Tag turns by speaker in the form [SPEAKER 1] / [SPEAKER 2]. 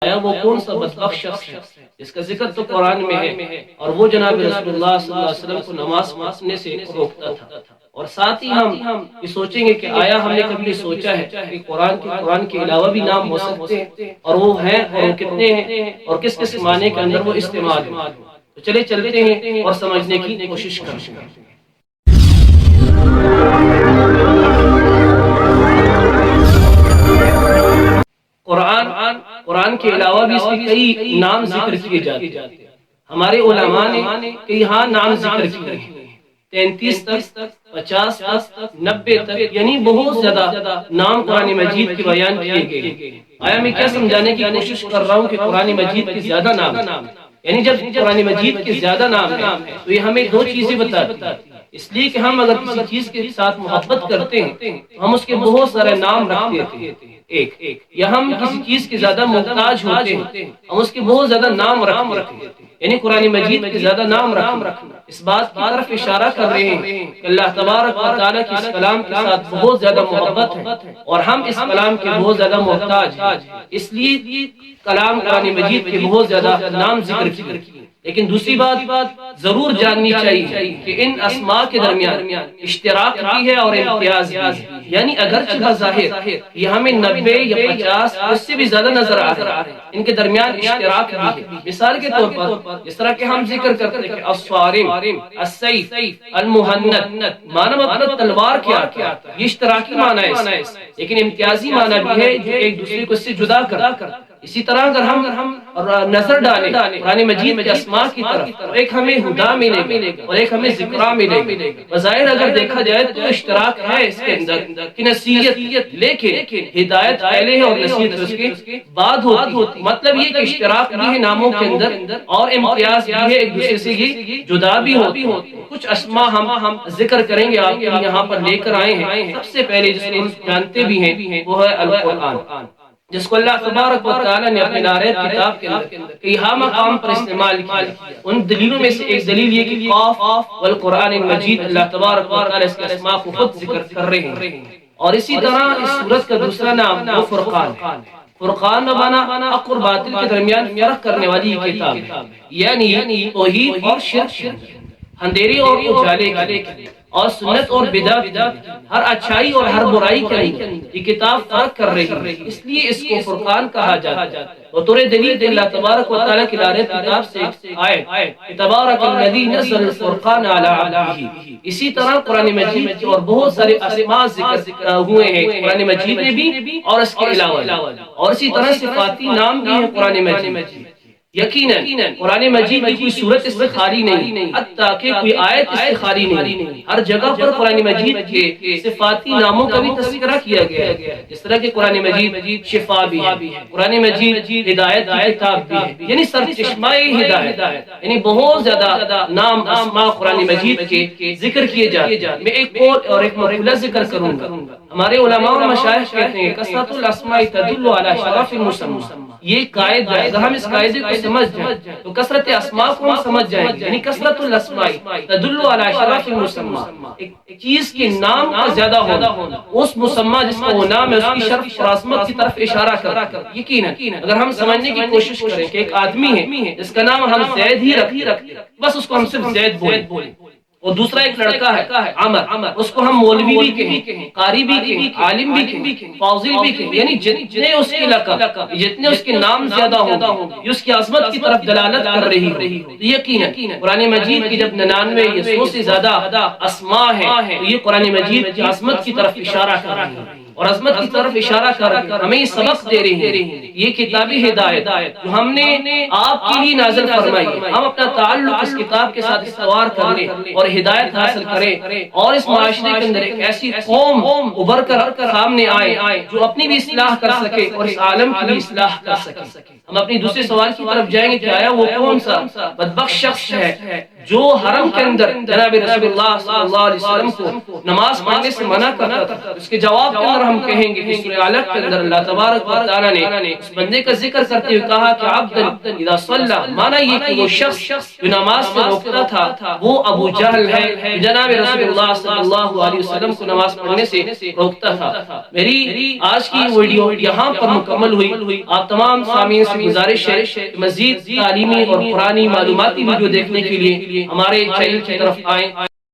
[SPEAKER 1] آیا وہ کون سا بدبخت شخص ہے جس کا ذکر تو قرآن میں ہے اور وہ جناب رسول اللہ صلی اللہ علیہ وسلم کو نماز پڑھنے سے روکتا تھا۔ اور ساتھ ہی ہم یہ سوچیں گے کہ آیا ہم نے کبھی سوچا ہے کہ قرآن کے علاوہ بھی نام ہو سکتے ہیں، اور وہ ہیں اور وہ کتنے ہیں اور کس کس معنی کے اندر وہ استعمال ہیں؟ تو چلے چلتے ہیں اور سمجھنے کی کوشش کرتے ہیں۔ قرآن کے علاوہ بھی اس کے کئی نام ذکر کیے جاتے ہیں۔ ہمارے علماء نے کئی نام ذکر کیے ہیں، 33 تک، 50 تک، 90 تک، یعنی بہت زیادہ نام قرآن مجید کے بیان کیے گئے۔ آیا میں کیا سمجھانے کی کوشش کر رہا ہوں کہ قرآن مجید کے زیادہ نام، یعنی جب قرآن مجید کے زیادہ نام ہیں تو یہ ہمیں دو چیزیں بتاتی ہیں۔ اس لیے کہ ہم اگر کسی چیز کے ساتھ محبت کرتے ہیں تو ہم اس کے بہت سارے نام رکھتے ہیں، ایک یا ہم کسی چیز کے زیادہ محتاج ہوتے ہیں ہم اس کے بہت زیادہ نام رکھتے ہیں، یعنی قرآن مجید کے زیادہ نام رکھنا اس بات کی طرف اشارہ کر رہے ہیں کہ اللہ تبارک و تعالیٰ کی اس کلام کے ساتھ بہت زیادہ محبت ہے اور ہم اس کلام کے بہت زیادہ محتاج ہیں، اس لیے کلام قرآن مجید کے بہت زیادہ نام ذکر کیے۔ لیکن دوسری بات ضرور جاننی چاہیے کہ ان اسماء کے درمیان اشتراک بھی ہے اور امتیاز بھی ہے، یعنی اگرچہ بظاہر یہ ہمیں 90 یا 50 اس سے بھی زیادہ نظر آ رہے ہیں، ان کے درمیان اشتراک بھی ہے۔ مثال کے طور پر جس طرح کہ ہم ذکر کرتے ہیں کہ الصارم، السیف، المہند، معنی مطلب تلوار کیا آتا ہے، یہ اشتراکی معنی ہے، لیکن امتیازی معنی بھی ہے جو ایک دوسرے کو اس سے جدا کرتا ہے۔ اسی طرح اگر ہم نظر ڈالیں قرآن مجید کے اسماء کی طرف تو ایک ہمیں ہدا ملے گا اور ایک ہمیں ذکرہ ملے گا۔ بظاہر اگر دیکھا جائے تو اشتراک ہے اس کے اندر کہ نصیحت، لیکن ہدایت پہلے ہے اور نصیحت اس کے بعد ہوتی، مطلب یہ کہ اشتراک بھی ہے ناموں کے اندر اور امتیاز بھی ہے، ایک دوسرے سے یہ جدا بھی ہوتی۔ کچھ اسماء ہم ذکر کریں گے، آپ یہاں پر لے کر آئے ہیں۔ سب سے پہلے جس کو ہم جانتے بھی ہیں وہ ہے القرآن، جس کو اللہ تبارک و تعالیٰ نے اپنے نارید کتاب کے اندر کئی مقام پر استعمال کیا۔ ان دلیلوں میں سے ایک دلیل یہ کہ قاف والقرآن المجید، اللہ تبارک و تعالیٰ اس کے اسماء کو خود ذکر کر رہے ہیں۔ اور اسی طرح اس سورت کا دوسرا نام وہ فرقان ہے۔ فرقان بمانا حق اور باطل کے درمیان فرق کرنے والی یہ کتاب ہے، یعنی توحید اور شرک، اندھیرے اور اجالے کی، اور سنت اور بدعت، ہر اچھائی اور ہر برائی کے اندر یہ کتاب فرق کر رہی ہے، اس لیے اس کو فرقان کہا جاتا ہے۔ بطور دلیل اللہ تبارک و تعالیٰ کی لارے کتاب سے آیت تبارک الذی نزل الفرقان علی عبدہ، اسی طرح قرآن مجید کے اور بہت سارے اسماء ذکر ہوئے ہیں قرآن مجید میں بھی اور اس کے علاوہ، اور اسی طرح صفاتی نام بھی ہیں قرآن مجید۔ یقیناً قرآن مجید کی کوئی صورت اس سے خالی نہیں، حتیٰ کہ کوئی آیت اس سے خالی نہیں۔ ہر جگہ پر قرآن مجید کے صفاتی ناموں کا بھی تذکرہ کیا گیا ہے، جس طرح کہ قرآن مجید شفا بھی ہے، قرآن مجید ہدایت کی کتاب بھی ہے، یعنی سرچشمہ ہدایت، یعنی بہت زیادہ نام اسماء قرآن مجید کے ذکر کیے جاتے ہیں۔ میں ایک اور ایک مقولہ ذکر کروں گا۔ ہمارے علماء اور مشائخ کہتے ہیں کثرت الاسماء تدل علی شرف المسمى، یہ قاعدہ ہے، اگر ہم اس قاعدے کو سمجھ جائیں تو کثرت اسماء کو ہم سمجھ جائیں گے، یعنی کثرت الاسماء تدل علی شرف المسمى، ایک چیز کے نام کا زیادہ ہونا اس مسمى جس کا وہ نام ہے اس کی شرف اور عظمت کی طرف اشارہ کرتا ہے۔ یقیناً اگر ہم سمجھنے کی کوشش کریں کہ ایک آدمی ہے جس کا نام ہم زید ہی رکھتے، بس اس کو ہم صرف زید بولیں، اور دوسرا ایک لڑکا ہے عمر، اس کو ہم مولوی بھی کہیں، قاری بھی کہیں، عالم بھی کہیں، فاضل بھی کہیں، یعنی جتنے اس کے لقب، جتنے اس کے نام زیادہ ہوں یہ اس کی عظمت کی طرف دلالت کر رہی ہو۔ یقیناً قرآن مجید کی جب 99 یا 100 سے زیادہ اسماء ہیں تو یہ قرآن مجید کی عظمت کی طرف اشارہ کر رہی ہے، اور عظمت کی طرف اشارہ کر ہمیں یہ سبق دے رہی ہے۔ یہ کتابی ہدایت جو ہم نے آپ کے لیے نازل فرمائی، ہم اپنا تعلق اس کتاب کے ساتھ استوار کر لیں اور ہدایت حاصل کریں، اور اس معاشرے کے اندر ایک ایسی قوم ابھر کر سامنے آئے جو اپنی بھی اصلاح کر سکے اور اس عالم کی بھی اصلاح کر سکے۔ ہم اپنی دوسرے سوال کی طرف جائیں گے کہ آیا وہ کون سا بدبخت شخص ہے جو حرم کے اندر جناب رسول اللہ صلی اللہ علیہ وسلم کو نماز پڑھنے سے منع کرتا تھا، اس کے جواب کے اندر ہم کہیں گے کہ سورہ علق کے اندر اللہ تبارک و تعالیٰ نے اس بندے کا ذکر کرتے ہوئے کہا کہ عبد اذا صلی، مانا یہ کہ وہ شخص جو نماز سے روکتا تھا وہ ابو جہل ہے، جناب رسول اللہ صلی اللہ علیہ وسلم کو نماز پڑھنے سے روکتا تھا۔ میری آج کی ویڈیو یہاں پر مکمل ہوئی۔ آپ تمام سامعین سے گزارش ہے مزید تعلیمی اور قرآنی معلوماتی ویڈیو دیکھنے کے لیے ہمارے چینل کی طرف آئیں۔